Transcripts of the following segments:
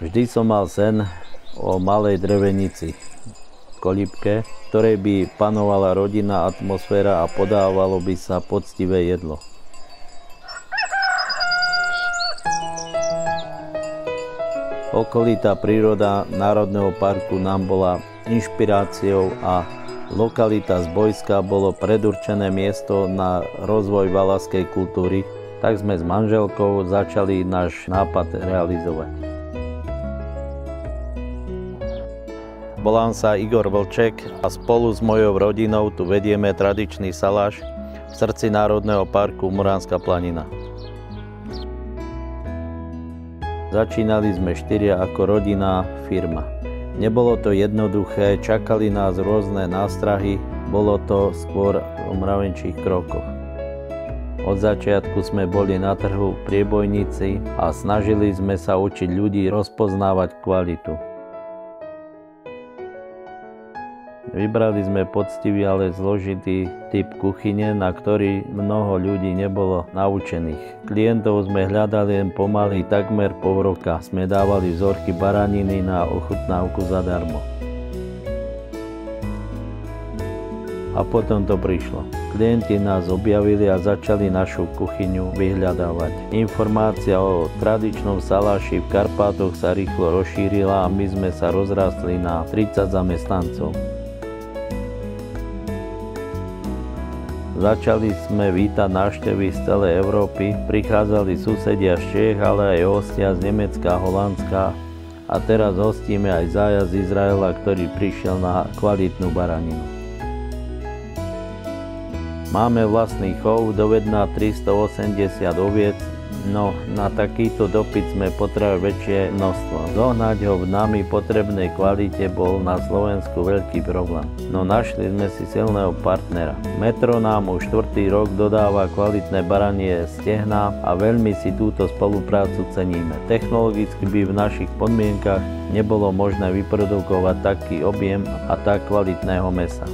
Vždy som mal sen o malej drevenici, kolíbke, v ktorej by panovala rodinná atmosféra a podávalo by sa poctivé jedlo. Okolitá príroda Národného parku nám bola inšpiráciou a lokalita Zbojska bolo predurčené miesto na rozvoj valašskej kultúry, tak sme s manželkou začali náš nápad realizovať. Volám sa Igor Vlček a spolu s mojou rodinou tu vedieme tradičný saláš v srdci Národného parku Muránska planina. Začínali sme 4 ako rodinná firma. Nebolo to jednoduché, čakali nás rôzne nástrahy, bolo to skôr o mravenčích krokoch. Od začiatku sme boli na trhu priebojníci a snažili sme sa učiť ľudí rozpoznávať kvalitu. Vybrali sme poctivý, ale zložitý typ kuchyne, na ktorý mnoho ľudí nebolo naučených. Klientov sme hľadali len pomaly, takmer pol roka sme dávali vzorky baraniny na ochutnávku zadarmo. A potom to prišlo. Klienti nás objavili a začali našu kuchyňu vyhľadávať. Informácia o tradičnom saláši v Karpátoch sa rýchlo rozšírila a my sme sa rozrastli na 30 zamestnancov. Začali sme vítať návštevy z celej Európy, prichádzali susedia z Čiech, ale aj hostia z Nemecka a Holandska a teraz hostíme aj zájazd z Izraela, ktorý prišiel na kvalitnú baraninu. Máme vlastný chov, dovedná 380 oviec, no na takýto dopyt sme potrebovali väčšie množstvo. Zohnať ho v nami potrebnej kvalite bol na Slovensku veľký problém. No našli sme si silného partnera. Metro nám už 4. rok dodáva kvalitné baranie stehná a veľmi si túto spoluprácu ceníme. Technologicky by v našich podmienkach nebolo možné vyprodukovať taký objem a tak kvalitného mäsa.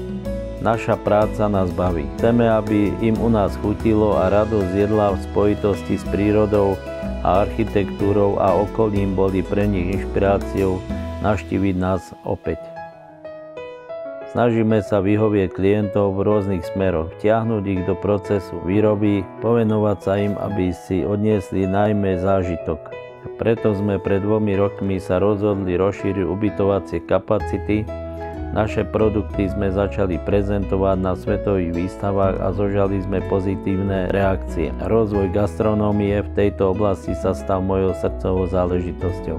Naša práca nás baví. Chceme, aby im u nás chutilo a radosť jedla v spojitosti s prírodou a architektúrou a okolím boli pre nich inšpiráciou navštíviť nás opäť. Snažíme sa vyhovieť klientov v rôznych smeroch, vtiahnuť ich do procesu výroby, povenovať sa im, aby si odniesli najmä zážitok. Preto sme pred 2 rokmi sa rozhodli rozšíriť ubytovacie kapacity. Naše produkty sme začali prezentovať na svetových výstavách a zožali sme pozitívne reakcie. Rozvoj gastronómie v tejto oblasti sa stal mojou srdcovou záležitosťou.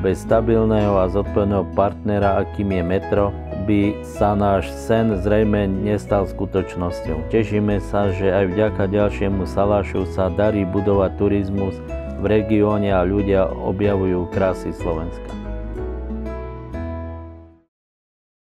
Bez stabilného a zodpovedného partnera, akým je Metro, by sa náš sen zrejme nestal skutočnosťou. Tešíme sa, že aj vďaka ďalšiemu salášu sa darí budovať turizmus v regióne a ľudia objavujú krásy Slovenska.